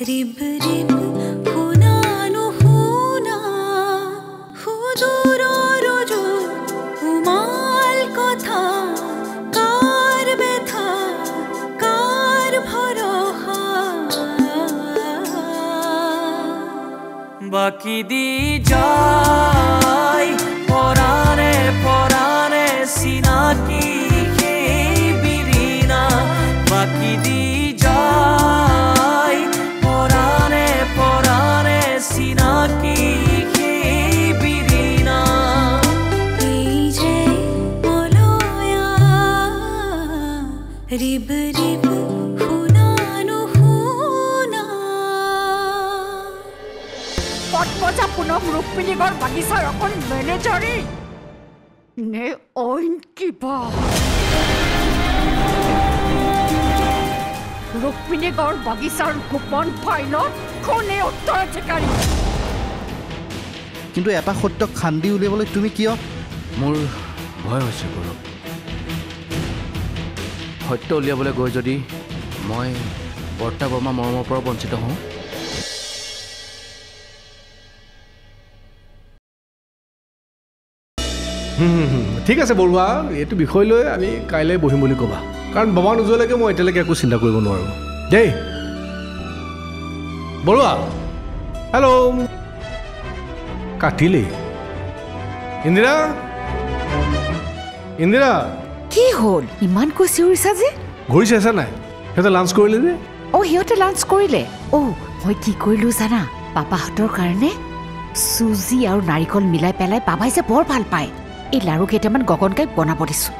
Rib rib हुनानु हुना हुदूर रोजो उमाल कथा कार बेथा कार भरोहा बाकी दी जाय पराने पराने सीना की बिरीना बाकी दी रिब रिब हुनानु हुना पटपजा पुनः रुक्मिणीगढ़ बागिचार अकल मेनेजारी ने अइन किबा रुक्मिणीगढ़ बागिचार गोपन फाइलत कोने उत्तराधिकारी কিন্তু এটা সত্য খান্দি উলিয়াবলৈ তুমি কিয় মোৰ ভয় হৈছে গৌৰৱ সত্য উলিয়াবলৈ গৈ যদি মই বৰ্তা বৰ্মা মৰমৰ পৰা বঞ্চিত হওঁ ঠিক আছে বৰুৱা এইটো বিষয় লৈ আমি কাইলৈ বহিম বুলি ক'বা কাৰণ বাবা নোযোৱালৈকে মই এতিয়ালৈকে একো চিন্তা কৰিব নোৱাৰোঁ দেই বৰুৱা হেল্ল' কাটিলি ইন্দিৰা ইন্দিৰা কি হ'ল ইমান কৈ চিঞৰিছা যে ঘূৰি চাইছা নাই সিহঁতে লাঞ্চ কৰিলে যে সিহঁতে লাঞ্চ কৰিলে মই কি কৰিলো জানা পাপাহঁতৰ কাৰণে চুজি আৰু নাৰিকল মিলাই পেলাই পাপাই যে বৰ ভাল পায় এই লাৰু কেইটামান গগনকাই বনাব দিছোঁ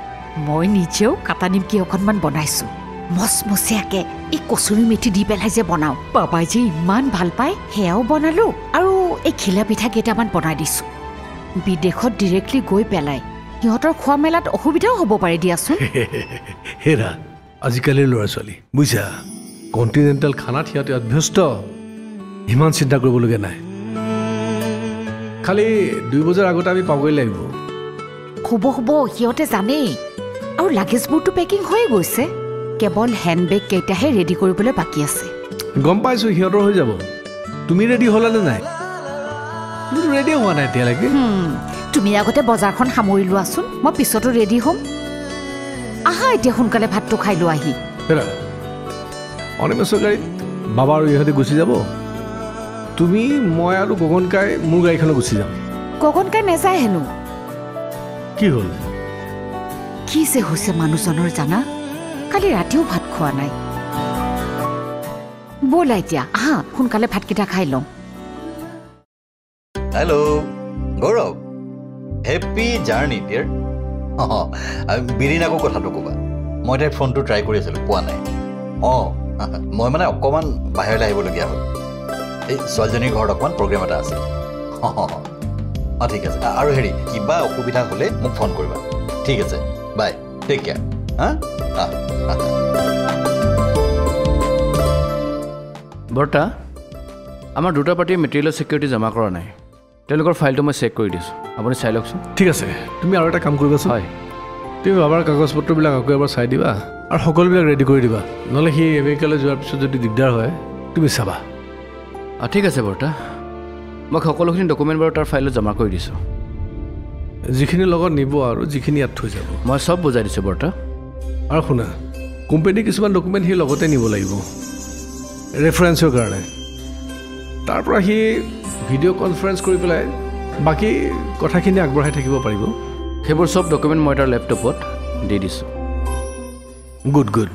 মই নিজেও কাটা নিমকি অকণমান বনাইছোঁ মচমচীয়াকে এই কচুৰি মেথি দি পেলাই যে বনাওঁ পাপাই যে ইমান ভাল পায় সেয়াও বনালোঁ আৰু এই ঘিলা পিঠা কেইটামান বনাই দিছোঁ বিদেশত ডিৰেক্টলি গৈ পেলাই সিহঁতৰ খোৱা মেলাত অসুবিধাও হ'ব পাৰে দিয়াচোন হেৰা আজিকালিৰ ল'ৰা ছোৱালী বুজিছা কণ্টিনেণ্টেল খানাত সিহঁতে অভ্যস্ত ইমান চিন্তা কৰিবলগীয়া নাই খালি 2 বজাৰ আগতে আমি পাবগৈ লাগিব হ'ব সিহঁতে জানেই আৰু লাগেজবোৰটো পেকিং হৈয়ে গৈছে কেৱল হেণ্ডবেগ কেইটাহে ৰেডি কৰিবলৈ বাকী আছে গম পাইছোঁ সিহঁতৰ হৈ যাব তুমি ৰেডি হ'লানে নাই ৰেডি হোৱা নাই এতিয়ালৈকে তুমি আগতে বজাৰখন সামৰি লোৱাচোন মই পিছতো ৰেডি হ'ম আহা এতিয়া সোনকালে ভাতটো খাই লোৱা আহি অনিমেশ্বৰ গাড়ীত বাবা আৰু ইহঁতে গুচি যাব তুমি মই আৰু গগনকাই মোৰ গাড়ীখনত গুচি যাম গগনকাই নাযায় হেনো কি হ'ল কি যে হৈছে মানুহজনৰ জানা কালি ৰাতিও ভাত খোৱা নাই ব'লা এতিয়া আহা সোনকালে ভাতকেইটা খাই লওঁ হেল্ল' গৌৰৱ হেপী জাৰ্ণি ডিয়াৰ বিৰিনাকো কথাটো ক'বা মই তাইৰ ফোনটো ট্ৰাই কৰি আছিলোঁ পোৱা নাই মই মানে অকণমান বাহিৰলৈ আহিবলগীয়া হ'ল এই ছোৱালীজনীৰ ঘৰত অকণমান প্ৰগ্ৰেম এটা আছে ঠিক আছে আৰু হেৰি কিবা অসুবিধা হ'লে মোক ফোন কৰিবা ঠিক আছে বাই টেক কেয়াৰ বৰ্তা আমাৰ দুটা পাৰ্টিয়ে মেটেৰিয়েলৰ ছিকিউৰিটি জমা কৰা নাই তেওঁলোকৰ ফাইলটো মই চেক কৰি দিছোঁ আপুনি চাই লওকচোন ঠিক আছে তুমি আৰু এটা কাম কৰিবাচোন হয় তুমি বাবাৰ কাগজ পত্ৰবিলাক আকৌ এবাৰ চাই দিবা আৰু সকলোবিলাক ৰেডি কৰি দিবা নহ'লে সি আমেৰিকালৈ যোৱাৰ পিছত যদি দিগদাৰ হয় তুমি চাবা ঠিক আছে বৰ্তা মই সকলোখিনি ডকুমেণ্ট বাৰু তাৰ ফাইলত জমা কৰি দিছোঁ যিখিনি লগত নিব আৰু যিখিনি ইয়াত থৈ যাব মই চব বুজাই দিছোঁ বৰ্তা আৰু শুনা কোম্পানীৰ কিছুমান ডকুমেণ্ট সি লগতে নিব লাগিব ৰেফাৰেঞ্চৰ কাৰণে তাৰ পৰা সি ভিডিঅ' কনফাৰেঞ্চ কৰি পেলাই বাকী কথাখিনি আগবঢ়াই থাকিব পাৰিব সেইবোৰ চব ডকুমেণ্ট মই তাৰ লেপটপত দি দিছোঁ গুড গুড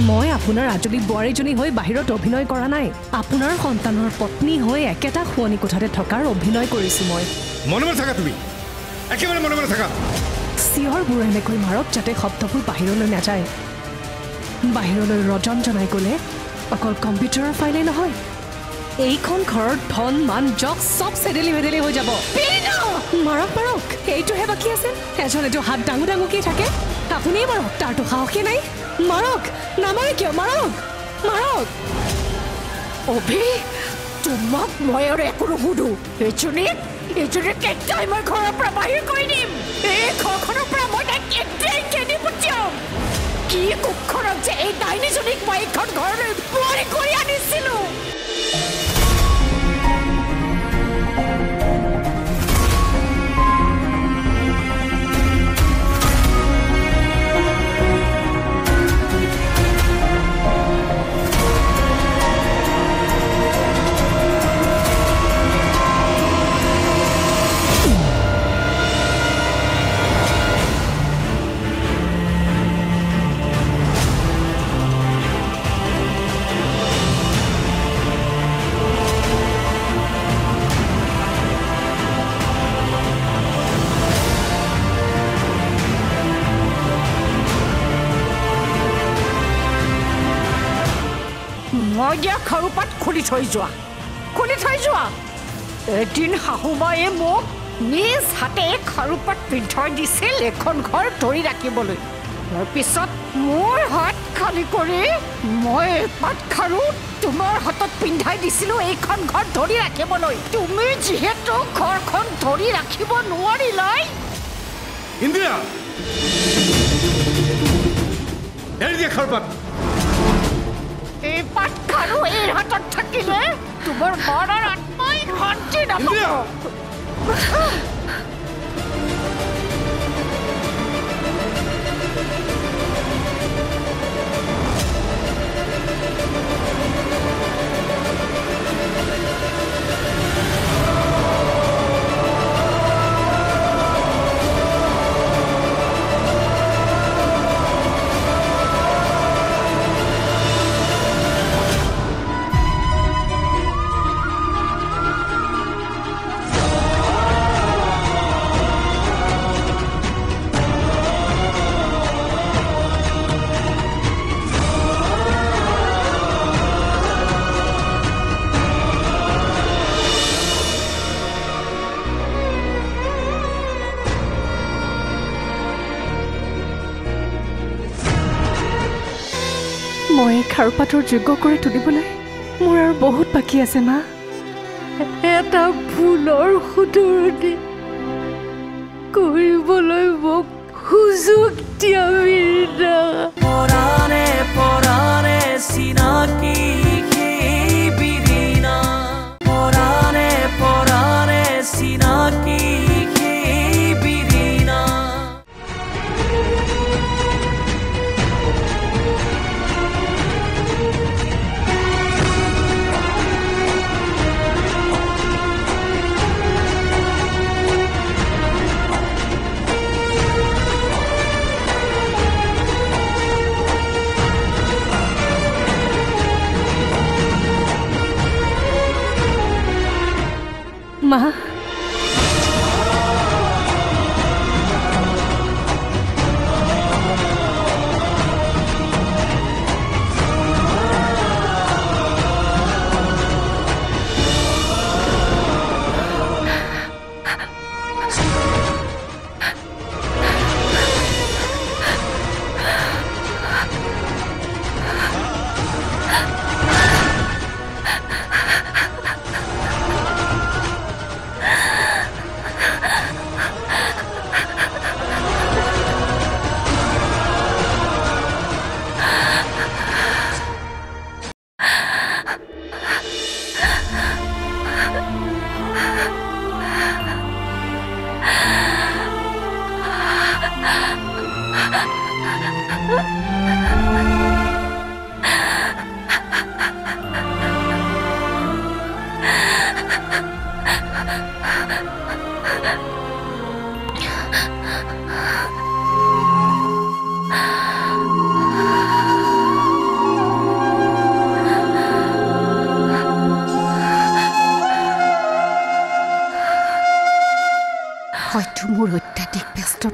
মই আপোনাৰ আজলি বোৱাৰীজনী হৈ বাহিৰত অভিনয় কৰা নাই আপোনাৰ সন্তানৰ পত্নী হৈ একেটা শুৱনি কোঠাতে থকাৰ অভিনয় কৰিছোঁ মই মনে মনে থাকা তুমি একেবাৰে মনে মনে থাকা চিঞৰবোৰ এনেকৈ মাৰক যাতে শব্দবোৰ বাহিৰলৈ নাযায় বাহিৰলৈ ৰজন জনাই গ'লে অকল কম্পিউটাৰৰ ফাইলে নহয় এইখন ঘৰৰ ধন মান যক চব চেডেলি ভেডেলি হৈ যাব মাৰক মাৰক এইটোহে বাকী আছে এজনেতো হাত ডাঙু ডাঙুকেই থাকে আপুনিয়ে মাৰক তাৰতো সাহসে নাই মাৰক নামাৰে কিয় মাৰক মাৰক অভি তোমাক মই আৰু একো নুসুধো এইজনীক কেতিয়াই মই ঘৰৰ পৰা বাহিৰ কৰি দিম এই ঘৰখনৰ পৰা মই তাইক কেতিয়াই খেদি পঠিয়াম কি কুক্ষণক যে এই ডাইনীজনীক মই এইখন ঘৰলৈ বোৱাৰী কৰি আনিছিলোঁ মই দিয়া খাৰুপাত খুলি থৈ যোৱা এদিন শাহুমায়ে মোক নিজ হাতে খাৰুপাত পিন্ধাই দিছিল এখন ঘৰ ধৰি ৰাখিবলৈ তাৰপিছত মোৰ হাত খালি কৰি মই পাত খাৰু তোমাৰ হাতত পিন্ধাই দিছিলোঁ এইখন ঘৰ ধৰি ৰাখিবলৈ তুমি যিহেতু ঘৰখন ধৰি ৰাখিব নোৱাৰিলাই ইন্দিৰা এৰি দিয়া খাৰুপাত এই পাত খাৰু এই হাতত থাকিলে তোমাৰ মনৰ আত্মাই শান্তি নাপাব মই খাৰুপাতৰ যোগ্য কৰি তুলিবলৈ মোৰ আৰু বহুত বাকী আছে মা এটা ভুলৰ শুধৰণি কৰিবলৈ মোক সুযোগ দিয়া মীৰা পৰাণে পৰাণে চিনাকি বিৰিণা পৰাণে পৰাণে চিনাকি বিৰিণা মা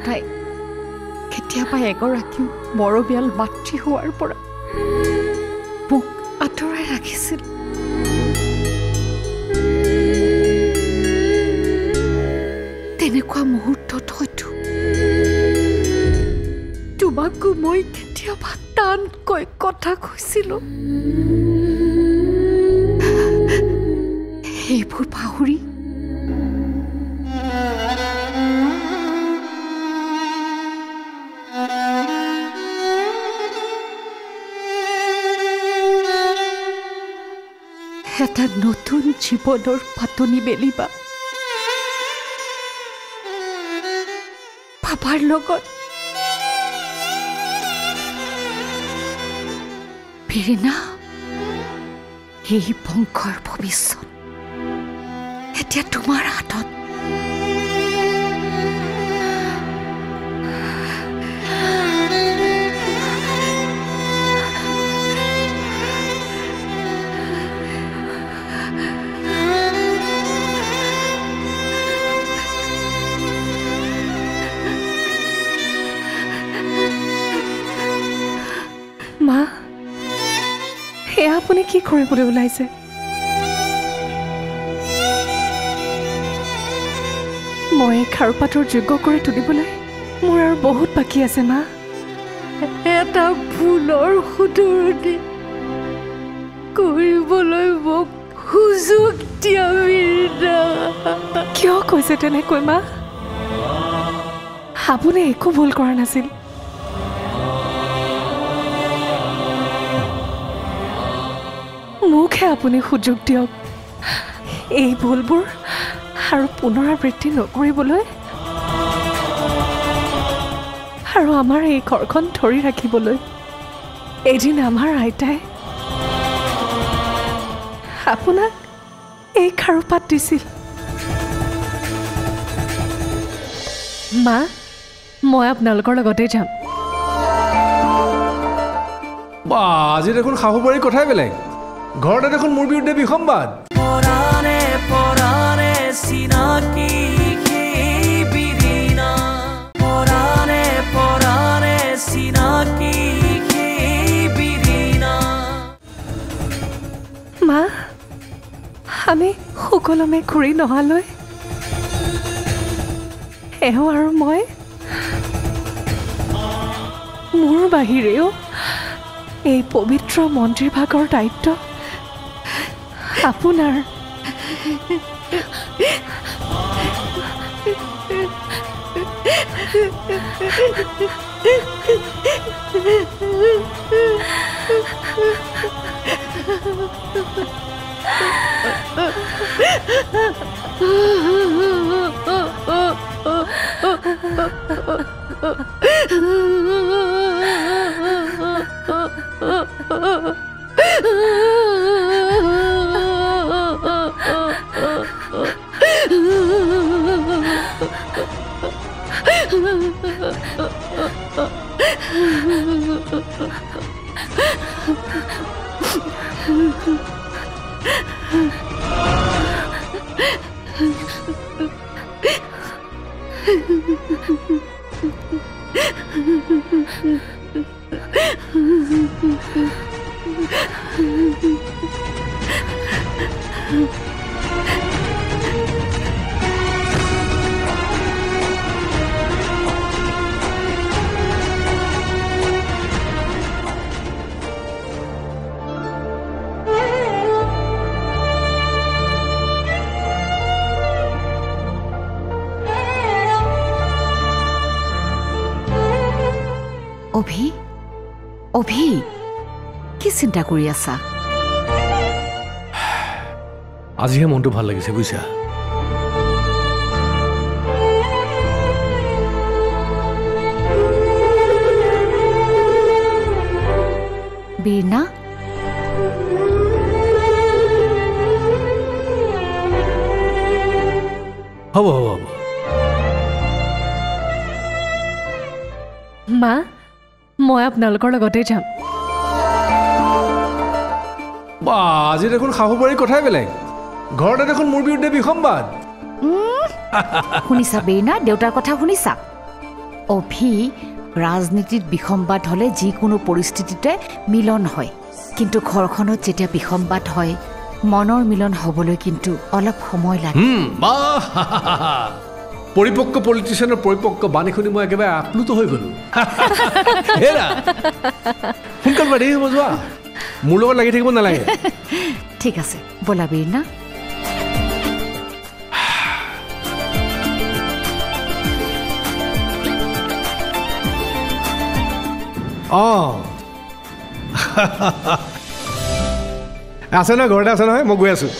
তাই কেতিয়াবা এগৰাকী মৰমীয়াল মাতৃ হোৱাৰ পৰা মোক আঁতৰাই ৰাখিছিল। তেনেকুৱা মুহূৰ্তত হয়তো তোমাকো মই কেতিয়াবা টানকৈ কথা কৈছিলো। সেইবোৰ পাহৰি এটা নতুন জীৱনৰ পাতনি মেলিবা। পাপাৰ লগত বীৰিনা, এই বংশৰ ভৱিষ্যত এতিয়া তোমাৰ হাতত। মা, এয়া আপুনি কি কৰিবলৈ ওলাইছে? মই খাৰুপাতৰ যোগ্য কৰি তুলিবলৈ মোৰ আৰু বহুত বাকী আছে মা। এটা ভুলৰ শুধৰণি কৰিবলৈ মোক সুযোগ দিয়া বীৰিনা। কিয় কৈছে তেনেকৈ মা? আপুনি একো ভুল কৰা নাছিল। মোকহে আপুনি সুযোগ দিয়ক এই ভুলবোৰ আৰু পুনৰাবৃত্তি নকৰিবলৈ, আৰু আমাৰ এই ঘৰখন ধৰি ৰাখিবলৈ। এদিন আমাৰ আইতাই আপোনাক এই খাৰুপাত দিছিল। মা, মই আপোনালোকৰ লগতে যাম। বা আজি দেখোন শাহু বোৱাৰীৰ কথাই বেলেগ। ঘৰতে দেখোন মোৰ বিৰুদ্ধে বিসম্বাদ। পৰানে পৰানে সিনাকি বিৰিনা, পৰানে পৰানে সিনাকি বিৰিনা। মা, আমি সুকলমে ঘূৰি নহালৈ এওঁ আৰু মই মোৰ বাহিৰেও এই পবিত্ৰ মন্দিৰভাগৰ দায়িত্ব আপোনাৰ। অভি, অভি, কি চিন্তা কৰি আছা? আজিহে মনটো ভাল লাগিছে বুজিছা। বীৰিনা, হ'ব হ'ব হ'ব। মা, মই আপোনালোকৰ লগতে যাম। বা আজি দেখোন শাহু বোৱাৰীৰ কথাই বেলেগ। ঘৰতে দেখোন মোৰ বিৰুদ্ধে বিসম্বাদ। শুনিছা বীৰিনা, দেউতাৰ কথা শুনিছা? অভি ৰাজনীতিত বিসম্বাদ হ'লে যিকোনো পৰিস্থিতিতে মিলন হয় কিন্তু ঘৰখনত যেতিয়া বিসম্বাদ হয় মনৰ মিলন হ'বলৈ কিন্তু অলপ সময় লাগে পৰিপক্ক পলিটিচিয়ানৰ পৰিপক্ক বাণী শুনি মই একেবাৰে আপ্লুত হৈ গ'লোঁ সোনকাল বা দেৰি হ'ব যোৱা মোৰ লগত লাগি থাকিব নালাগে ঠিক আছে ব'লা বীৰনা আছে নহয় ঘৰতে আছে নহয় মই গৈ আছোঁ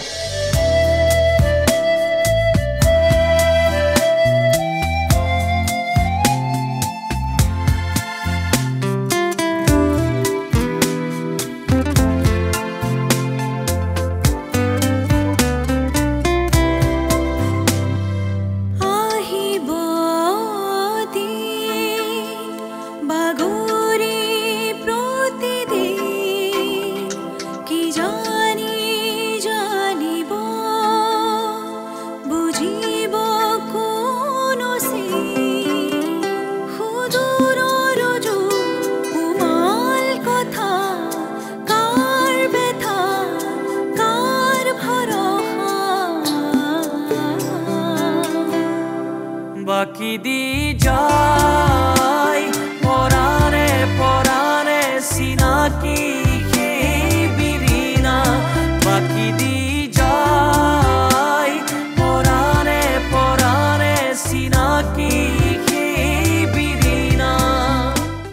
বাকি দি যায় পৰানে পৰানে সিনাকি